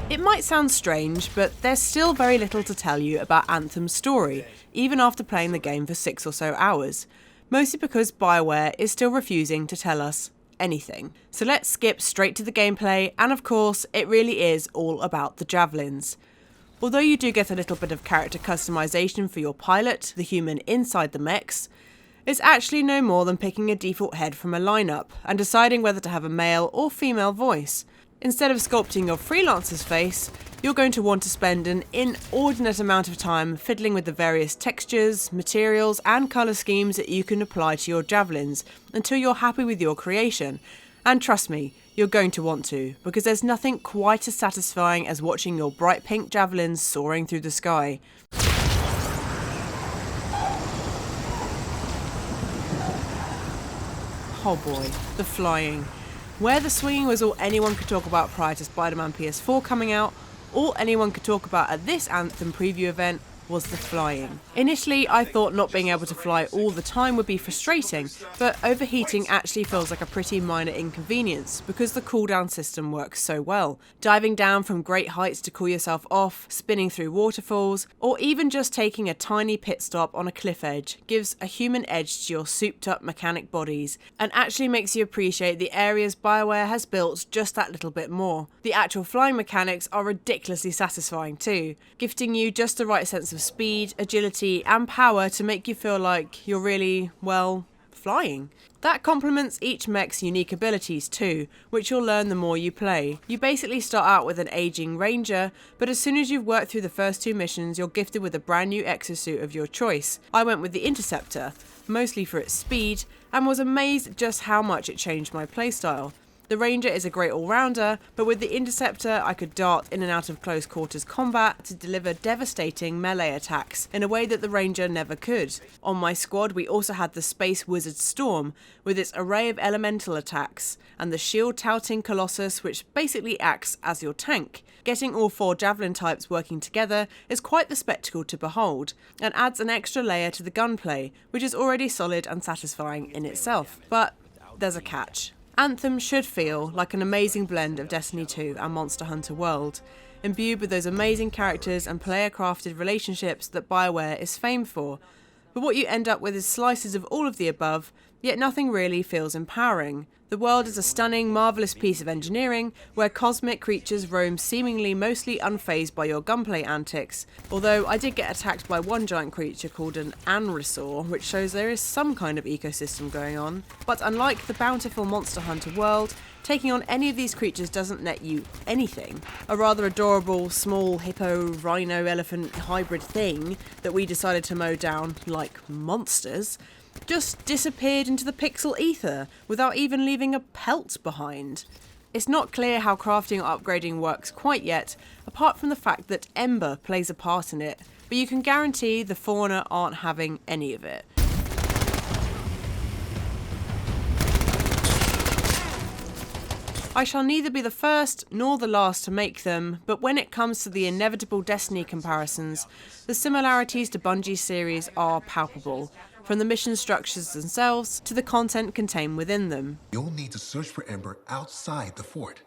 It might sound strange, but there's still very little to tell you about Anthem's story, even after playing the game for 6 or so hours, mostly because BioWare is still refusing to tell us anything. So let's skip straight to the gameplay, and of course, it really is all about the Javelins. Although you do get a little bit of character customization for your pilot, the human inside the mechs, it's actually no more than picking a default head from a lineup and deciding whether to have a male or female voice. Instead of sculpting your freelancer's face, you're going to want to spend an inordinate amount of time fiddling with the various textures, materials and colour schemes that you can apply to your Javelins until you're happy with your creation. And trust me, you're going to want to, because there's nothing quite as satisfying as watching your bright pink Javelins soaring through the sky. Oh boy, the flying. Where the swinging was all anyone could talk about prior to Spider-Man PS4 coming out, all anyone could talk about at this Anthem preview event was the flying. Initially, I thought not being able to fly all the time would be frustrating, but overheating actually feels like a pretty minor inconvenience because the cooldown system works so well. Diving down from great heights to cool yourself off, spinning through waterfalls, or even just taking a tiny pit stop on a cliff edge gives a human edge to your souped up mechanic bodies and actually makes you appreciate the areas BioWare has built just that little bit more. The actual flying mechanics are ridiculously satisfying too, gifting you just the right sense of speed, agility and power to make you feel like you're really, well, flying. That complements each mech's unique abilities too, which you'll learn the more you play. You basically start out with an aging ranger, but as soon as you've worked through the first 2 missions, you're gifted with a brand new exosuit of your choice. I went with the Interceptor, mostly for its speed, and was amazed at just how much it changed my playstyle. The Ranger is a great all-rounder, but with the Interceptor I could dart in and out of close quarters combat to deliver devastating melee attacks in a way that the Ranger never could. On my squad we also had the Space Wizard Storm with its array of elemental attacks, and the shield-touting Colossus which basically acts as your tank. Getting all 4 Javelin types working together is quite the spectacle to behold, and adds an extra layer to the gunplay, which is already solid and satisfying in itself. But there's a catch. Anthem should feel like an amazing blend of Destiny 2 and Monster Hunter World, imbued with those amazing characters and player-crafted relationships that BioWare is famed for. But what you end up with is slices of all of the above, yet nothing really feels empowering. The world is a stunning, marvellous piece of engineering, where cosmic creatures roam seemingly mostly unfazed by your gunplay antics, although I did get attacked by one giant creature called an Anrisaur, which shows there is some kind of ecosystem going on. But unlike the bountiful Monster Hunter world, taking on any of these creatures doesn't net you anything. A rather adorable, small hippo, rhino, elephant hybrid thing that we decided to mow down like monsters just disappeared into the pixel ether without even leaving a pelt behind. It's not clear how crafting or upgrading works quite yet, apart from the fact that Ember plays a part in it, but you can guarantee the fauna aren't having any of it. I shall neither be the first nor the last to make them, but when it comes to the inevitable Destiny comparisons, the similarities to Bungie's series are palpable, from the mission structures themselves to the content contained within them. You'll need to search for Ember outside the fort.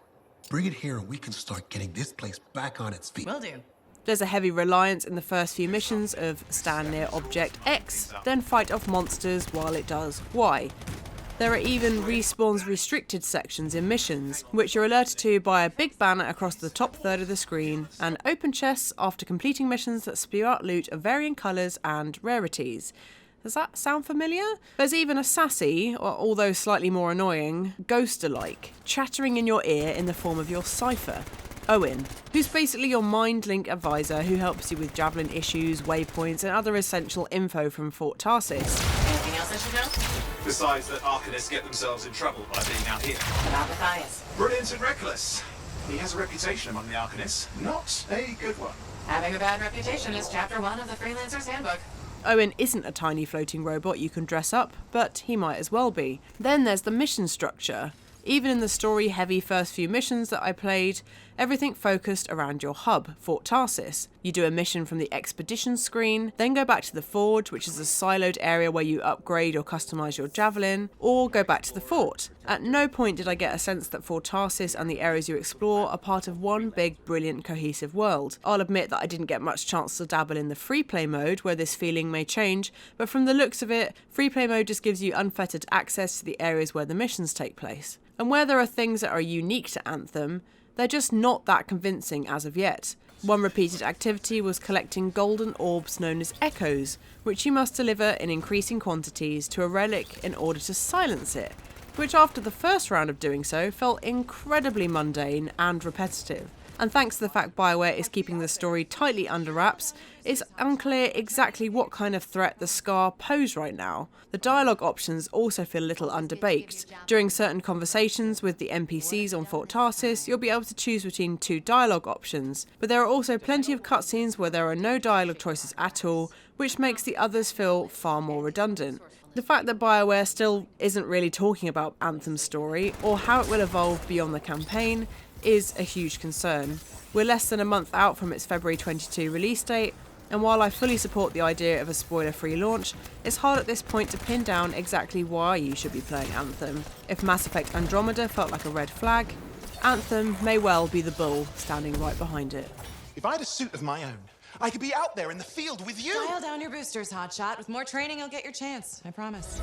Bring it here and we can start getting this place back on its feet. Will do. There's a heavy reliance in the first few missions of stand near object X, then fight off monsters while it does Y. There are even respawns restricted sections in missions, which you're alerted to by a big banner across the top third of the screen, and open chests after completing missions that spew out loot of varying colours and rarities. Does that sound familiar? There's even a sassy, or although slightly more annoying, ghost-alike, chattering in your ear in the form of your cipher, Owen, who's basically your mind link advisor who helps you with Javelin issues, waypoints and other essential info from Fort Tarsis. Anything else I should know? Besides that Arcanists get themselves in trouble by being out here. About Matthias. Brilliant and reckless. He has a reputation among the Arcanists. Not a good one. Having a bad reputation is chapter 1 of the Freelancer's Handbook. Owen isn't a tiny floating robot you can dress up, but he might as well be. Then there's the mission structure. Even in the story-heavy first few missions that I played, everything focused around your hub, Fort Tarsis. You do a mission from the Expedition screen, then go back to the Forge, which is a siloed area where you upgrade or customise your Javelin, or go back to the fort. At no point did I get a sense that Fort Tarsis and the areas you explore are part of one big, brilliant, cohesive world. I'll admit that I didn't get much chance to dabble in the free play mode, where this feeling may change, but from the looks of it, free play mode just gives you unfettered access to the areas where the missions take place. And where there are things that are unique to Anthem, they're just not that convincing as of yet. One repeated activity was collecting golden orbs known as echoes, which you must deliver in increasing quantities to a relic in order to silence it, which after the first round of doing so felt incredibly mundane and repetitive. And thanks to the fact BioWare is keeping the story tightly under wraps, it's unclear exactly what kind of threat the Scar pose right now. The dialogue options also feel a little underbaked. During certain conversations with the NPCs on Fort Tarsis, you'll be able to choose between 2 dialogue options, but there are also plenty of cutscenes where there are no dialogue choices at all, which makes the others feel far more redundant. The fact that BioWare still isn't really talking about Anthem's story, or how it will evolve beyond the campaign, is a huge concern. We're less than a month out from its February 22 release date, and while I fully support the idea of a spoiler-free launch, it's hard at this point to pin down exactly why you should be playing Anthem. If Mass Effect Andromeda felt like a red flag, Anthem may well be the bull standing right behind it. If I had a suit of my own, I could be out there in the field with you! Dial down your boosters, Hotshot. With more training, you'll get your chance. I promise.